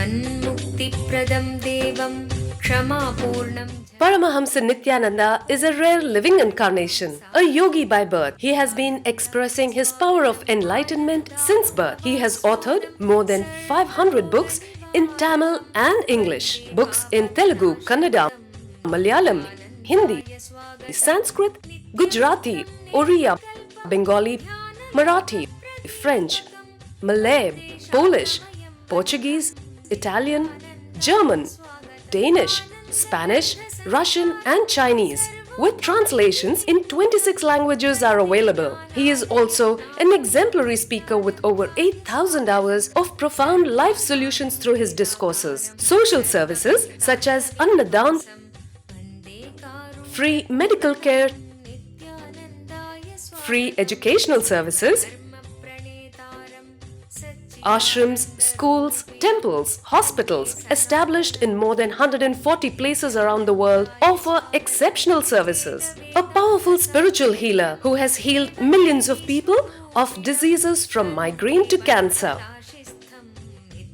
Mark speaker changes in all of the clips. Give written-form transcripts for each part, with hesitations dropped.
Speaker 1: जीवन्मुक्तिप्रदं देवं क्षमापूर्णं.
Speaker 2: Paramahamsa Nithyananda is a rare living incarnation, a yogi by birth. He has been expressing his power of enlightenment since birth. He has authored more than 500 books in Tamil and English, books in Telugu, Kannada, Malayalam, Hindi, Sanskrit, Gujarati, Oriya, Bengali, Marathi, French, Malay, Polish, Portuguese, Italian, German, Danish, Spanish, Russian and Chinese, with translations in 26 languages are available. He is also an exemplary speaker with over 8,000 hours of profound life solutions through his discourses. Social services such as Annadan, free medical care, free educational services, ashrams, schools, temples, hospitals established in more than 140 places around the world offer exceptional services. A powerful spiritual healer who has healed millions of people of diseases from migraine to cancer.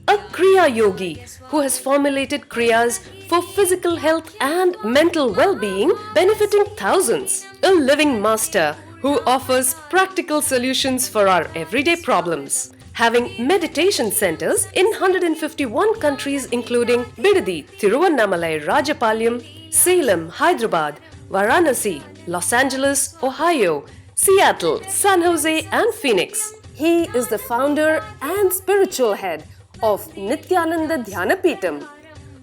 Speaker 2: A Kriya Yogi who has formulated Kriyas for physical health and mental well-being, benefiting thousands. A living master who offers practical solutions for our everyday problems. Having meditation centers in 151 countries including Bidadi, Tiruvannamalai, Rajapalyam, Salem, Hyderabad, Varanasi, Los Angeles, Ohio, Seattle, San Jose and Phoenix. He is the founder and spiritual head of Nithyananda Dhyanapitham,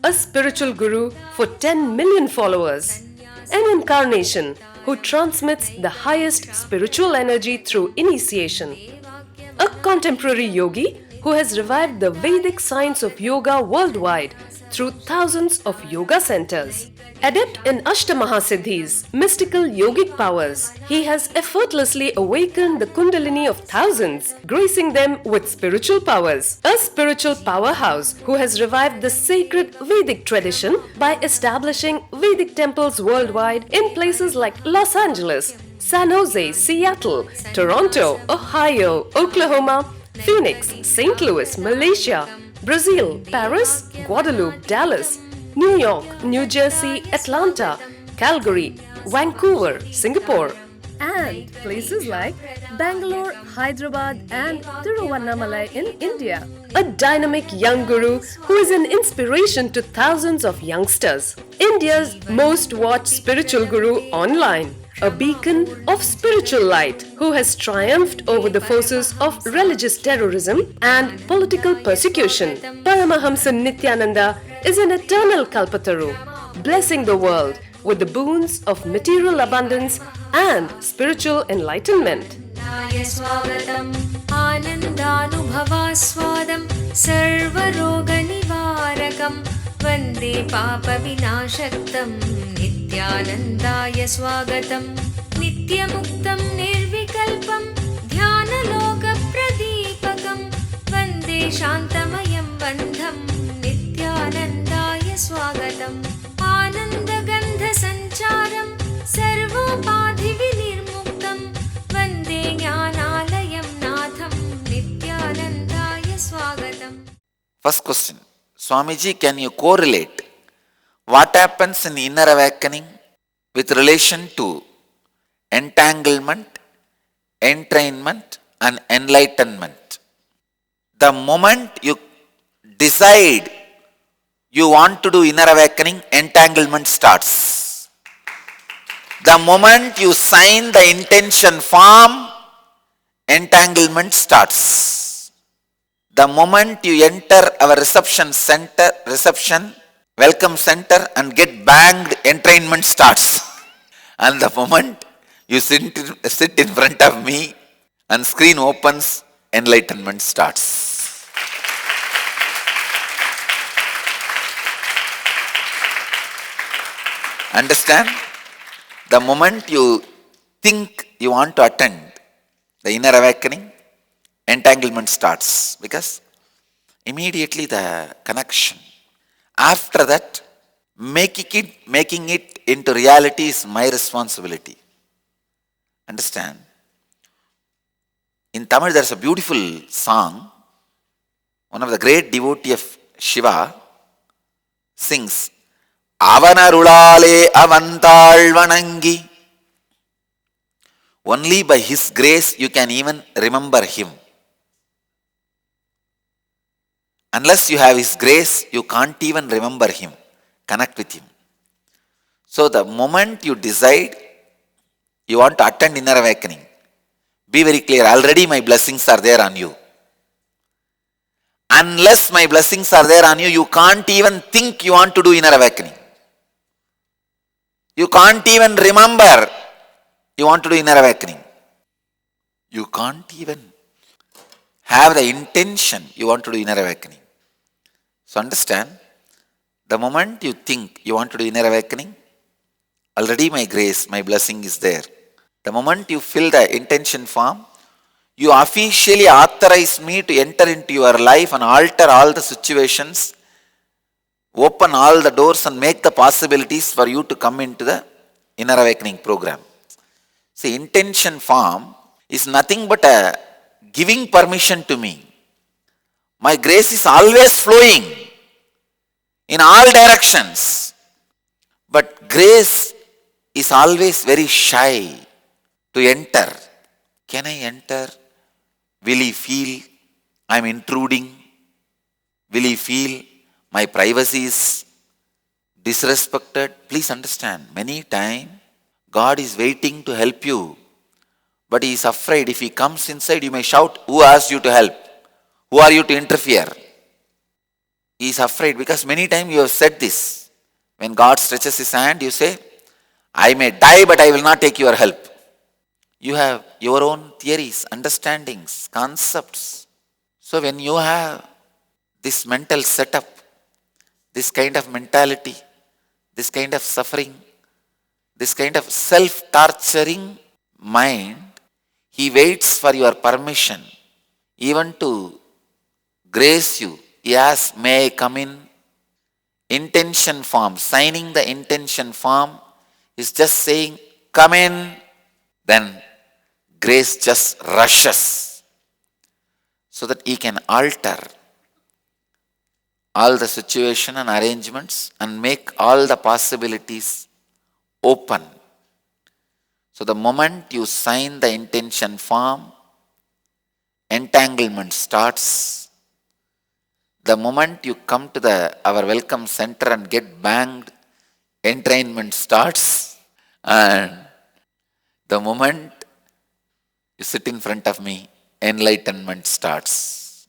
Speaker 2: a spiritual guru for 10 million followers, an incarnation who transmits the highest spiritual energy through initiation. A contemporary yogi who has revived the Vedic science of yoga worldwide through thousands of yoga centers. Adept in Ashtamahasiddhis, mystical yogic powers, he has effortlessly awakened the Kundalini of thousands, gracing them with spiritual powers. A spiritual powerhouse who has revived the sacred Vedic tradition by establishing Vedic temples worldwide in places like Los Angeles, San Jose, Seattle, Toronto, Ohio, Oklahoma, Phoenix, St. Louis, Malaysia, Brazil, Paris, Guadeloupe, Dallas, New York, New Jersey, Atlanta, Calgary, Vancouver, Singapore, and places like Bangalore, Hyderabad, and Tiruvannamalai in India. A dynamic young guru who is an inspiration to thousands of youngsters. India's most watched spiritual guru online. A beacon of spiritual light who has triumphed over the forces of religious terrorism and political persecution. Paramahamsa Nithyananda is an eternal Kalpataru, blessing the world with the boons of material abundance and spiritual enlightenment.
Speaker 1: आनन्दानुभवास्वादं सर्वरोगनिवारकं वन्दे पापविनाशक्तं नित्यानन्दाय स्वागतं नित्यमुक्तं निर्विकल्पं ध्यानलोकप्रदीपकं वन्दे शान्तमयं बन्धं नित्यानन्दाय स्वागतम् आनन्दगन्धसञ्चारं सर्वोपाधिविनिर्मुक्तं वन्दे ज्ञानालयं नाथं नित्यानन्दाय स्वागतम्.
Speaker 3: First question. Swamiji, can you correlate what happens in inner awakening with relation to entanglement, entrainment and enlightenment? The moment you decide you want to do inner awakening, entanglement starts. The moment you sign the intention form, entanglement starts. The moment you enter our reception center, welcome center and get banged, entrainment starts. And the moment you sit in front of me and screen opens, enlightenment starts. Understand? The moment you think you want to attend the inner awakening, entanglement starts, because immediately the connection. After that, making it into reality is my responsibility. Understand? In Tamil there is a beautiful song. One of the great devotee of Shiva sings, Avanarulale avantalvanangi. Only by his grace you can even remember him. Unless you have his grace, you can't even remember him, connect with him. So the moment you decide you want to attend inner awakening, be very clear, already my blessings are there on you. Unless my blessings are there on you, you can't even think you want to do inner awakening. You can't even remember you want to do inner awakening. You can't even have the intention you want to do inner awakening. So understand, the moment you think you want to do inner awakening, already my grace, my blessing is there. The moment you fill the intention form, you officially authorize me to enter into your life and alter all the situations, open all the doors and make the possibilities for you to come into the inner awakening program. See, intention form is nothing but a giving permission to me. My grace is always flowing in all directions. But grace is always very shy to enter. Can I enter? Will he feel I am intruding? Will he feel my privacy is disrespected? Please understand, many times God is waiting to help you, but he is afraid if he comes inside, you may shout, who asked you to help? Who are you to interfere? He is afraid because many times you have said this. When God stretches his hand, you say, I may die, but I will not take your help. You have your own theories, understandings, concepts. So when you have this mental setup, this kind of mentality, this kind of suffering, this kind of self-torturing mind, he waits for your permission, even to grace you. He asks, may I come in? Intention form, signing the intention form is just saying, come in. Then grace just rushes so that he can alter all the situation and arrangements and make all the possibilities open. So the moment you sign the intention form, entanglement starts. The moment you come to our welcome center and get banged, entrainment starts. And the moment you sit in front of me, enlightenment starts.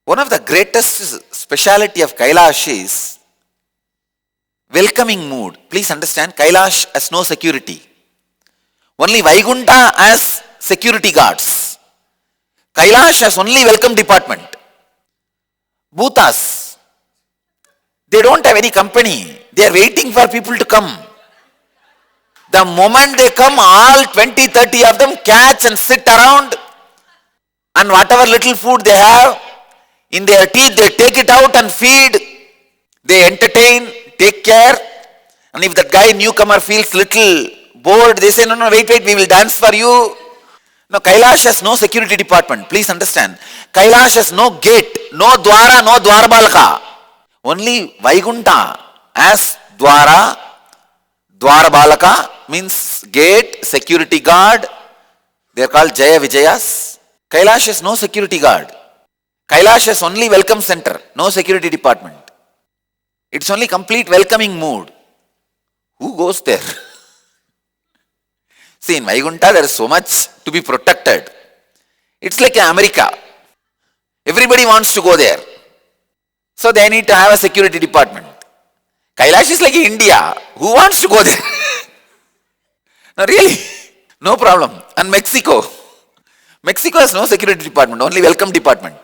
Speaker 3: One of the greatest speciality of Kailash is welcoming mood. Please understand, Kailash has no security. Only Vaikunta has security guards. Kailash has only welcome department. Bhutas, they don't have any company. They are waiting for people to come. The moment they come, all 20, 30 of them catch and sit around, and whatever little food they have in their teeth, they take it out and feed. They entertain, take care. And if that guy newcomer feels little bored, they say, no, wait, we will dance for you. No, Kailash has no security department. Please understand. Kailash has no gate, no dwara, no dwarbalaka. Only Vaikunta has dwara, dwarbalaka means gate, security guard. They are called Jaya Vijayas. Kailash has no security guard. Kailash has only welcome center, no security department. It's only complete welcoming mood. Who goes there? See, in Vaikunta there is so much to be protected. It's like America. Everybody wants to go there. So they need to have a security department. Kailash is like India. Who wants to go there? No, really. No problem. And Mexico. Mexico has no security department, only welcome department.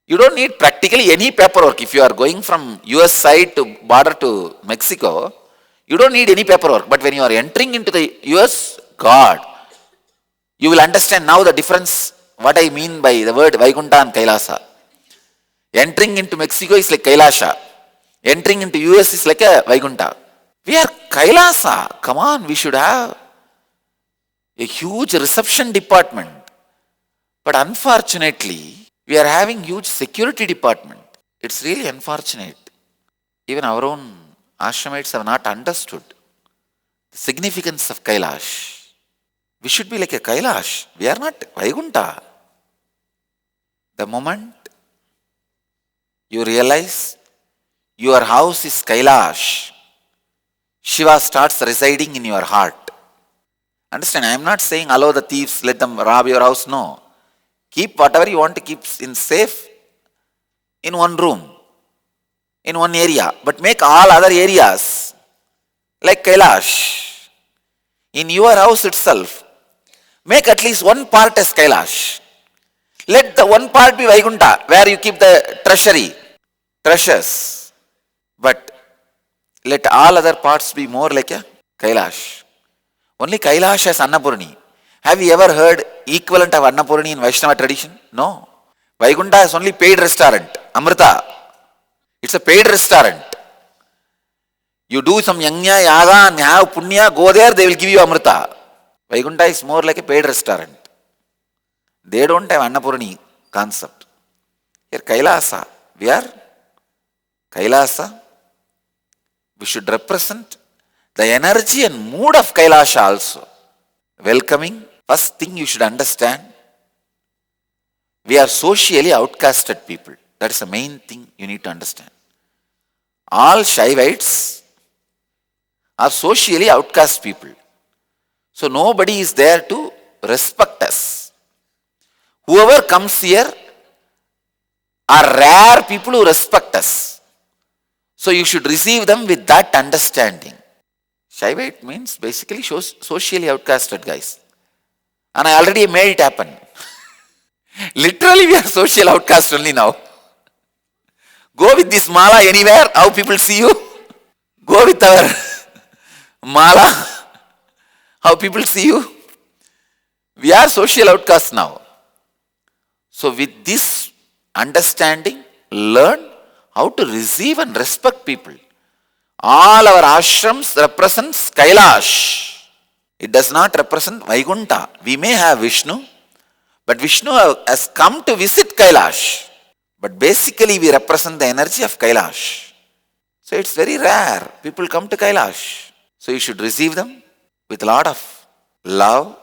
Speaker 3: You don't need practically any paperwork. If you are going from US side to border to Mexico, you don't need any paperwork. But when you are entering into the US, God, you will understand now the difference, what I mean by the word Vaikunta and Kailasa. Entering into Mexico is like Kailasha. Entering into US is like a Vaikunta. We are Kailasa. Come on, we should have a huge reception department. But unfortunately, we are having huge security department. It's really unfortunate. Even our own ashramites have not understood the significance of Kailash. We should be like a Kailash. We are not Vaikunta. The moment you realize your house is Kailash, Shiva starts residing in your heart. Understand, I am not saying allow the thieves, let them rob your house. No. Keep whatever you want to keep in safe in one room, in one area. But make all other areas like Kailash. In your house itself, make at least one part as Kailash. Let the one part be Vaikunta, where you keep the treasures. But let all other parts be more like a Kailash. Only Kailash has Annapurni. Have you ever heard equivalent of Annapurni in Vaishnava tradition? No. Vaikunta is only paid restaurant. Amrita. It's a paid restaurant. You do some yajna, yaga and have punya, go there, they will give you Amrita. Vaikunta is more like a paid restaurant. They don't have Annapurni concept. Here Kailasa. We are Kailasa. We should represent the energy and mood of Kailash also. Welcoming. First thing you should understand, we are socially outcasted people. That is the main thing you need to understand. All Shaivites are socially outcast people. So nobody is there to respect us. Whoever comes here are rare people who respect us. So you should receive them with that understanding. Shaivite means basically socially outcasted guys. And I already made it happen. Literally we are social outcast only now. Go with this mala anywhere, how people see you. Go with our mala, how people see you. We are social outcasts now. So with this understanding, learn how to receive and respect people. All our ashrams represents Kailash. It does not represent Vaikunta. We may have Vishnu, but Vishnu has come to visit Kailash. But basically we represent the energy of Kailash. So it's very rare people come to Kailash. So you should receive them with a lot of love,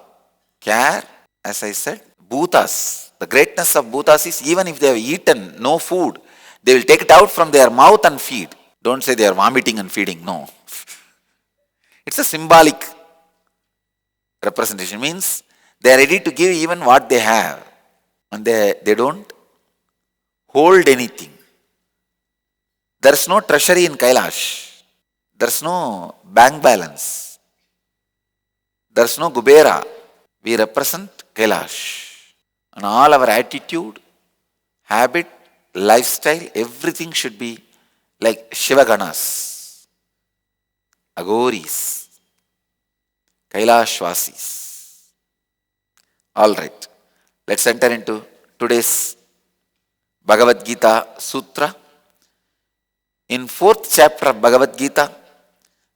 Speaker 3: care. As I said, bhutas. The greatness of bhutas is even if they have eaten no food, they will take it out from their mouth and feed. Don't say they are vomiting and feeding. No. It's a symbolic representation. Means they are ready to give even what they have. And they don't hold anything. There is no treasury in Kailash. There is no bank balance. There is no Kubera. We represent Kailash. And all our attitude, habit, lifestyle, everything should be like Shivaganas, Agoris, Kailashvasis. Alright, let's enter into today's Bhagavad Gita Sutra. In 4th chapter of Bhagavad Gita,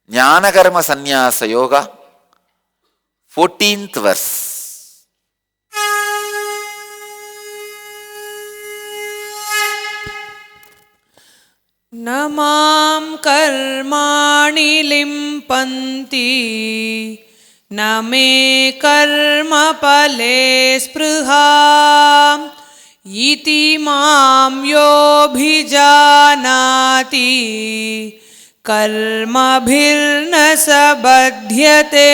Speaker 3: Jnana Karma Sannyasa Yoga, 14th verse.
Speaker 4: न मां कर्माणि लिम्पन्ति न मे कर्मफले स्पृहा इति मां योऽभिजानाति कर्मभिर्न स बध्यते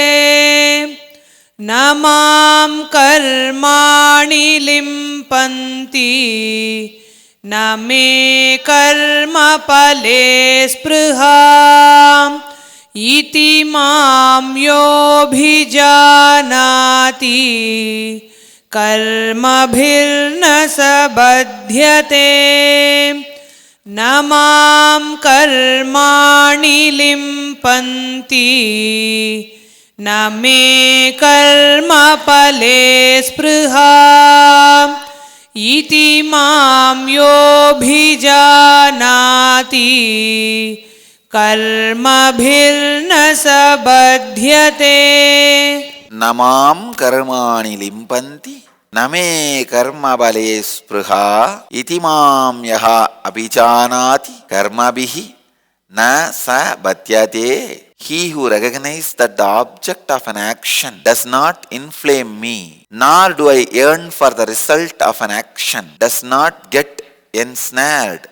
Speaker 4: न मां कर्माणि लिम्पन्ति न मे कर्मफले स्पृहा इति मां योऽभिजानाति कर्मभिर्न स बध्यते न मां कर्माणि लिम्पन्ति न मे कर्मफले स्पृहा इति मां योऽभिजानाति कर्मभिर्न स बध्यते
Speaker 3: Namam karmani limpanti Name karma bale spruha iti mam yaha abhijanati karma bihi na sa bhatyate. He who recognizes that the object of an action does not inflame me, nor do I yearn for the result of an action, does not get ensnared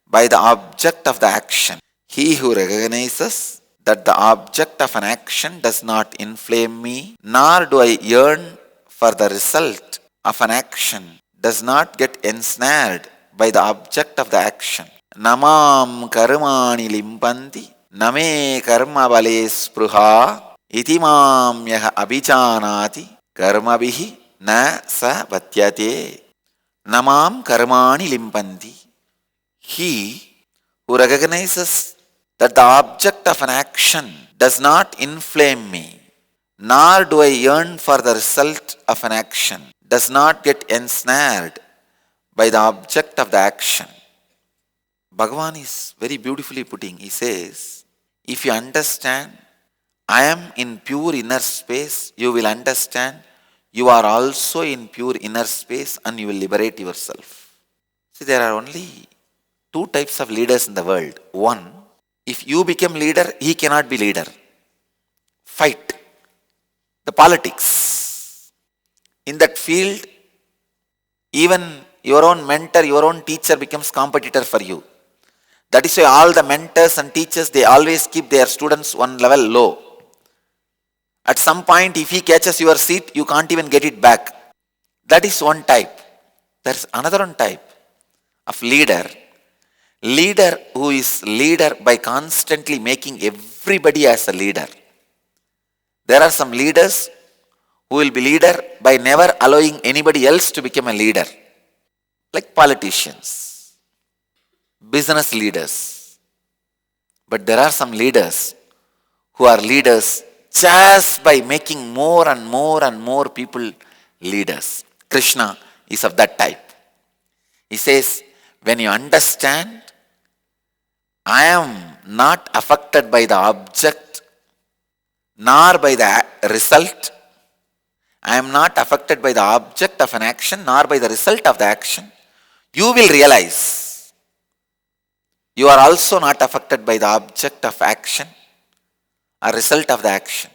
Speaker 3: by the object of the action. He who recognizes that the object of an action does not inflame me, nor do I yearn for the result of an action, does not get ensnared by the object of the action. Namam karmani limpanti name karma bale spruha iti mam yaha abhijanati karma bihi na sa bhatyate. Namam karmani limpanti. He who recognizes that the object of an action does not inflame me, nor do I yearn for the result of an action, does not get ensnared by the object of the action. Bhagavan is very beautifully putting, he says, if you understand, I am in pure inner space, you will understand, you are also in pure inner space and you will liberate yourself. See, there are only two types of leaders in the world. One, if you become leader, he cannot be leader. Fight. The politics. In that field, even your own mentor, your own teacher becomes competitor for you. That is why all the mentors and teachers, they always keep their students one level low. At some point, if he catches your seat, you can't even get it back. That is one type. There is another one type of leader. Leader who is leader by constantly making everybody as a leader. There are some leaders who will be leader by never allowing anybody else to become a leader. Like politicians, business leaders. But there are some leaders who are leaders just by making more and more and more people leaders. Krishna is of that type. He says, when you understand, I am not affected by the object, nor by the result. I am not affected by the object of an action, nor by the result of the action. You will realize you are also not affected by the object of action or result of the action.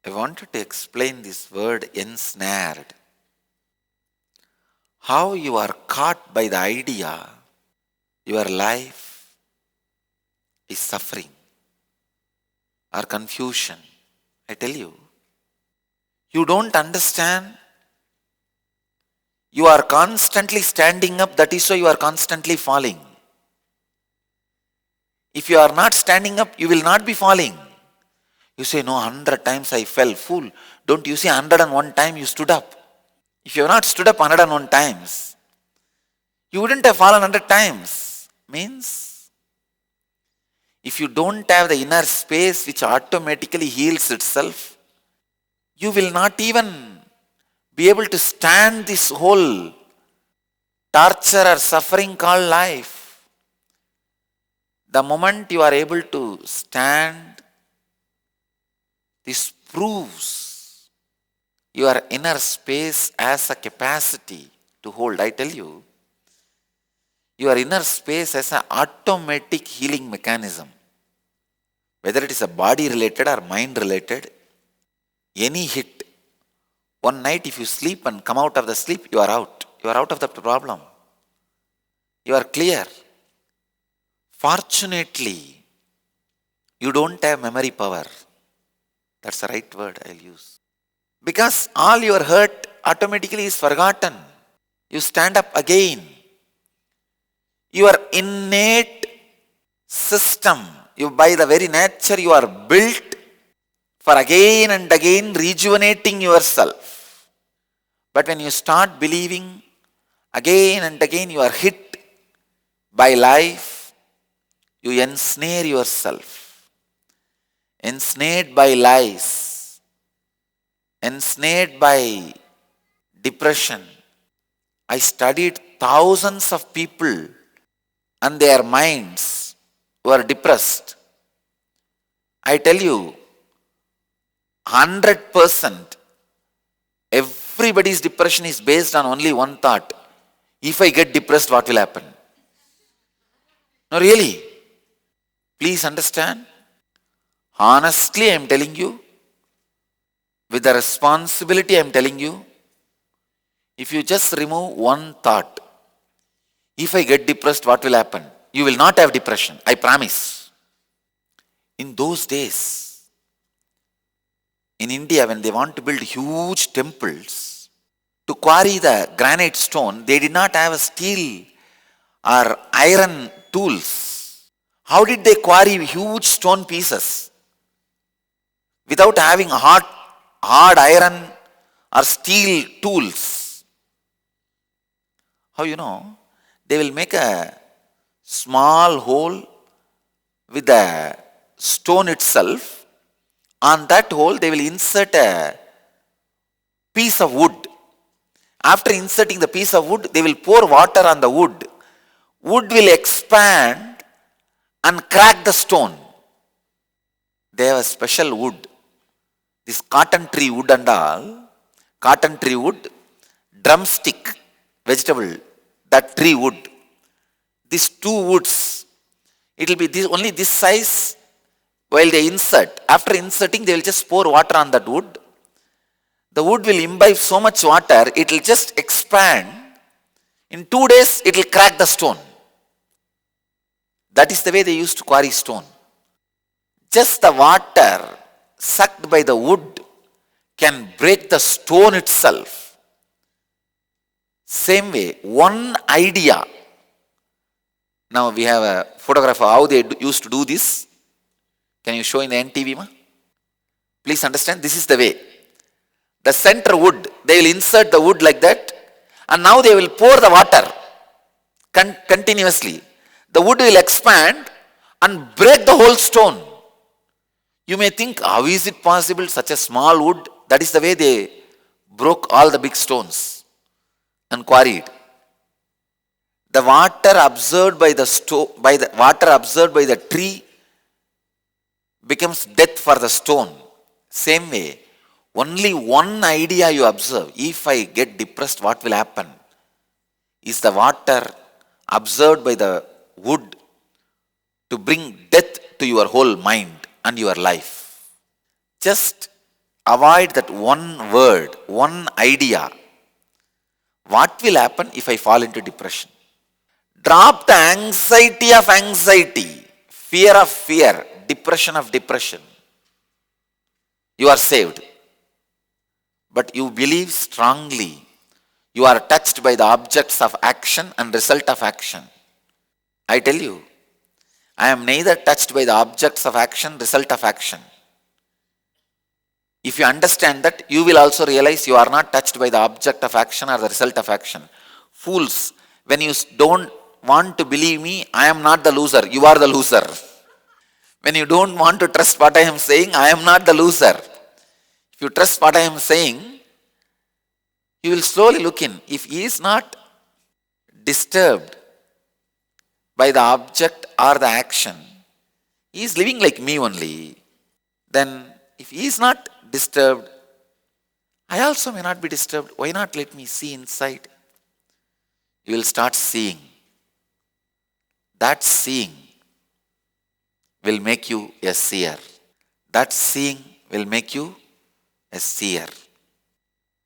Speaker 3: I wanted to explain this word ensnared. How you are caught by the idea your life is suffering or confusion. I tell you, you don't understand. You are constantly standing up, that is why you are constantly falling. If you are not standing up, you will not be falling. You say, no, 100 times I fell. Fool, don't you see 101 times you stood up? If you have not stood up 101 times, you wouldn't have fallen 100 times. Means, if you don't have the inner space which automatically heals itself, you will not even be able to stand this whole torture or suffering called life. The moment you are able to stand, this proves your inner space has a capacity to hold. I tell you, your inner space has an automatic healing mechanism. Whether it is a body related or mind related, any hit. One night if you sleep and come out of the sleep, you are out. You are out of the problem. You are clear. Fortunately, you don't have memory power. That's the right word I'll use. Because all your hurt automatically is forgotten. You stand up again. Your innate system, by the very nature you are built for again and again rejuvenating yourself. But when you start believing again and again you are hit by life, you ensnare yourself. Ensnared by lies, ensnared by depression. I studied thousands of people and their minds were depressed. I tell you, 100% Everybody's depression is based on only one thought. If I get depressed, what will happen? No, really. Please understand. Honestly, I am telling you, with the responsibility I am telling you, if you just remove one thought, if I get depressed, what will happen? You will not have depression, I promise. In those days, in India, when they want to build huge temples, to quarry the granite stone, they did not have a steel or iron tools. How did they quarry huge stone pieces? Without having hard iron or steel tools. How you know? They will make a small hole with the stone itself. On that hole, they will insert a piece of wood. After inserting the piece of wood, they will pour water on the wood. Wood will expand and crack the stone. They have a special wood. This cotton tree wood and all, cotton tree wood, drumstick, vegetable, that tree wood. These two woods, it will be only this size while they insert. After inserting, they will just pour water on that wood. The wood will imbibe so much water, it will just expand. In 2 days, it will crack the stone. That is the way they used to quarry stone. Just the water sucked by the wood can break the stone itself. Same way, one idea. Now we have a photograph of how they used to do this. Can you show in the NTV, ma? Please understand, this is the way. The center wood, they will insert the wood like that, and now they will pour the water continuously. The wood will expand and break the whole stone. You may think, how is it possible, such a small wood? That is the way they broke all the big stones and quarried. The water absorbed by the tree becomes death for the stone. Same way, only one idea you observe. If I get depressed, what will happen? Is the water absorbed by the wood to bring death to your whole mind and your life. Just avoid that one word, one idea. What will happen if I fall into depression? Drop the anxiety of anxiety, fear of fear, depression of depression. You are saved. But you believe strongly. You are touched by the objects of action and result of action. I tell you, I am neither touched by the objects of action, result of action. If you understand that, you will also realize you are not touched by the object of action or the result of action. Fools, when you don't want to believe me, I am not the loser, you are the loser. When you don't want to trust what I am saying, I am not the loser. If you trust what I am saying, you will slowly look in. If he is not disturbed by the object or the action, he is living like me only. Then if he is not disturbed, I also may not be disturbed. Why not let me see inside? You will start seeing. That seeing will make you a seer. That seeing will make you a seer.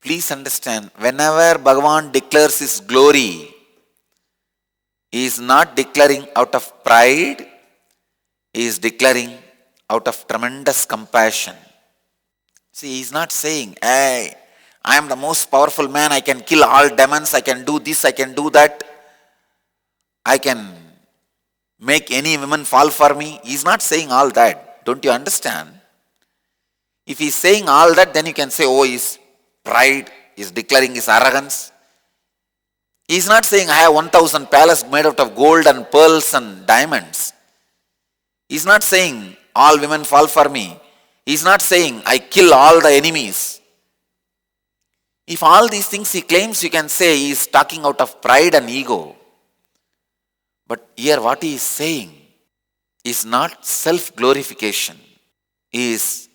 Speaker 3: Please understand, whenever Bhagavan declares his glory, he is not declaring out of pride, he is declaring out of tremendous compassion. See, he is not saying, hey, I am the most powerful man, I can kill all demons, I can do this, I can do that, I can make any woman fall for me. He is not saying all that. Don't you understand? If he is saying all that, then you can say, oh, his pride, he is declaring his arrogance. He is not saying, I have 1,000 palaces made out of gold and pearls and diamonds. He is not saying, all women fall for me. He is not saying, I kill all the enemies. If all these things he claims, you can say he is talking out of pride and ego. But here what he is saying is not self-glorification. He is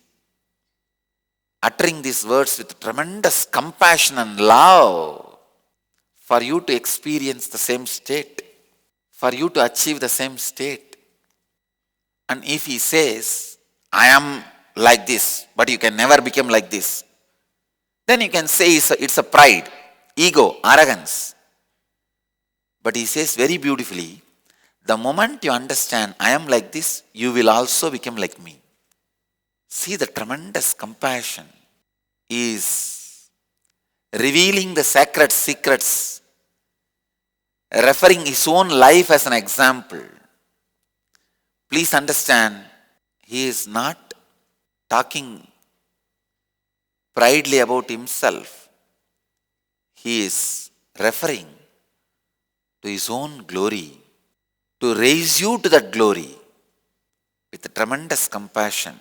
Speaker 3: uttering these words with tremendous compassion and love for you to experience the same state, for you to achieve the same state. And if he says, I am like this, but you can never become like this, then you can say it's a pride, ego, arrogance. But he says very beautifully, the moment you understand I am like this, you will also become like me. See the tremendous compassion. He is revealing the sacred secrets, referring his own life as an example. Please understand, he is not talking proudly about himself. He is referring to his own glory, to raise you to that glory with tremendous compassion.